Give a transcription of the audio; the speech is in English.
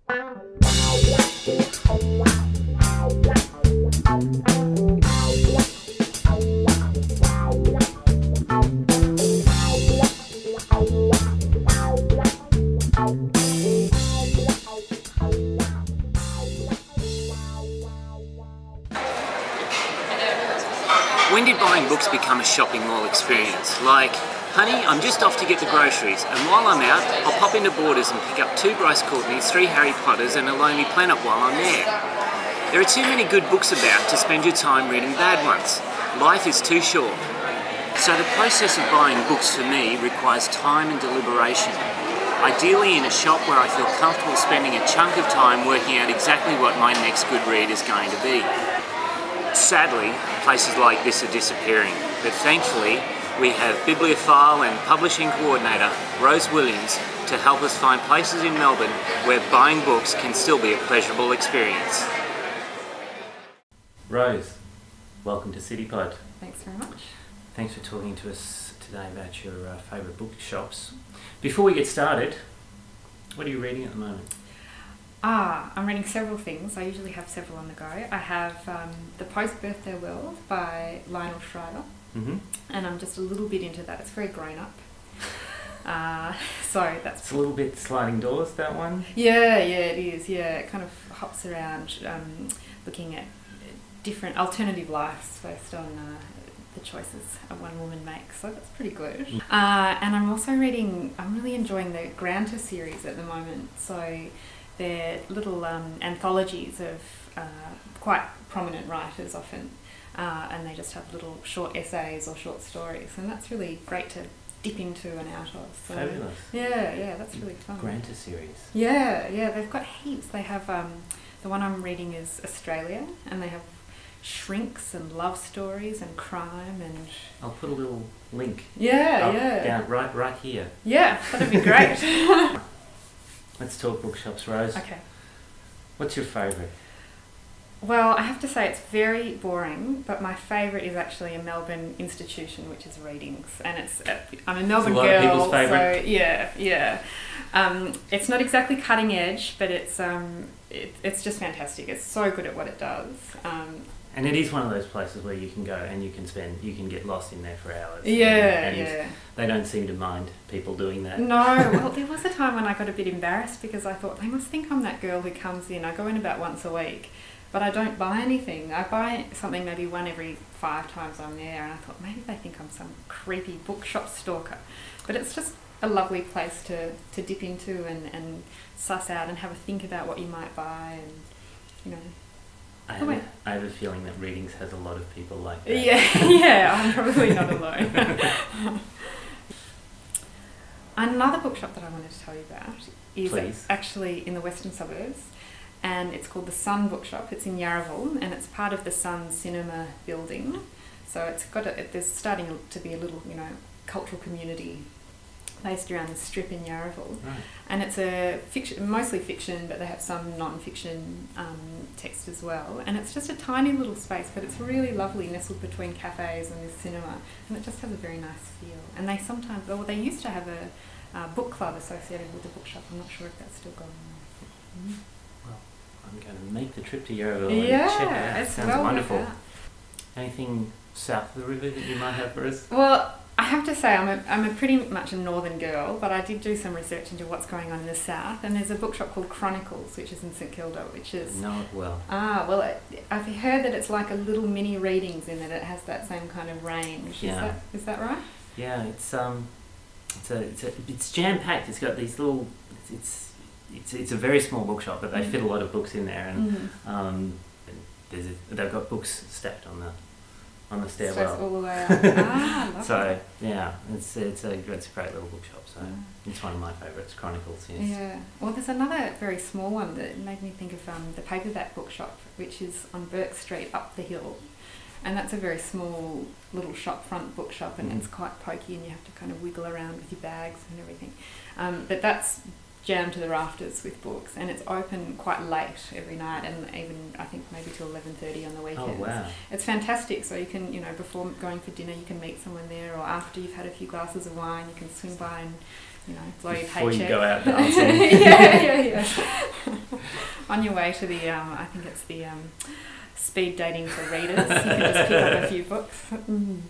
When did buying books become a shopping mall experience? Like, honey, I'm just off to get the groceries, and while I'm out, I'll pop into Borders and pick up 2 Bryce Courtneys, 3 Harry Potters and a Lonely Planet while I'm there. There are too many good books about to spend your time reading bad ones. Life is too short. So the process of buying books for me requires time and deliberation. Ideally in a shop where I feel comfortable spending a chunk of time working out exactly what my next good read is going to be. Sadly, places like this are disappearing, but thankfully we have Bibliophile and publishing coordinator Rose Williams to help us find places in Melbourne where buying books can still be a pleasurable experience. Rose, welcome to CityPod. Thanks very much. Thanks for talking to us today about your favourite bookshops. Before we get started, what are you reading at the moment? I'm reading several things. I usually have several on the go. I have The Post-Birthday World by Lionel Schreiber, and I'm just a little bit into that. It's very grown up. So that's... It's a little bit sliding doors, that one? Yeah, it is. Yeah, it kind of hops around looking at different alternative lives based on the choices a one woman makes, so that's pretty good. And I'm also reading, I'm really enjoying the Granta series at the moment. So they're little anthologies of quite prominent writers often, and they just have little short essays or short stories, and that's really great to dip into and out of. So, fabulous. Yeah, that's really fun. Granta series. Yeah, they've got heaps. They have, the one I'm reading is Australia, and they have shrinks and love stories and crime and... I'll put a little link down right here. Yeah, that'd be great. Let's talk bookshops, Rose. Okay. What's your favourite? Well, I have to say it's very boring, but my favourite is actually a Melbourne institution, which is Readings, and it's I'm a Melbourne girl, a lot of people's favourite. So yeah. It's not exactly cutting edge, but it's just fantastic. It's so good at what it does. And it is one of those places where you can go and you can get lost in there for hours. Yeah. They don't seem to mind people doing that. No, well, there was a time when I got a bit embarrassed because I thought, they must think I'm that girl who comes in. I go in about once a week, but I don't buy anything. I buy something maybe one every 5 times I'm there, and I thought maybe they think I'm some creepy bookshop stalker. But it's just a lovely place to dip into and suss out and have a think about what you might buy, and, you know... I have a feeling that Readings has a lot of people like that. Yeah, I'm probably not alone. Another bookshop that I wanted to tell you about is actually in the western suburbs, and it's called the Sun Bookshop. It's in Yarraville, and it's part of the Sun Cinema building. So it's got there's starting to be a little, cultural community based around the strip in Yarraville. Right. And it's a fiction, mostly fiction, but they have some non-fiction text as well. And it's just a tiny little space, but it's really lovely, nestled between cafes and this cinema, and it just has a very nice feel. And they sometimes, they used to have a book club associated with the bookshop. I'm not sure if that's still going on. Well, I'm going to make the trip to Yarraville and check it out. It sounds wonderful. Anything south of the river that you might have for us? Well, I have to say I'm a pretty much a northern girl, but I did do some research into what's going on in the south, and there's a bookshop called Chronicles, which is in St Kilda, which is... Know it well. I've heard that it's like a little mini Readings in that it has that same kind of range. Yeah. Is that right? Yeah, it's jam-packed. It's got these little... It's a very small bookshop, but they fit a lot of books in there, and they've got books stacked on the stairwell. All the way up. So yeah, it's a great little bookshop. So it's one of my favourites, Chronicles. Yes. Yeah. Well, there's another very small one that made me think of the Paperback Bookshop, which is on Burke Street up the hill, and that's a very small little shopfront bookshop, and it's quite pokey, and you have to kind of wiggle around with your bags and everything. But that's jammed to the rafters with books, and it's open quite late every night, and even I think maybe till 11:30 on the weekends. Oh wow! It's fantastic. So you can, before going for dinner, you can meet someone there, or after you've had a few glasses of wine, you can swing by and blow your paycheck. Before you go out dancing. yeah. On your way to the, I think it's the speed dating for readers, you can just pick up a few books. Mm.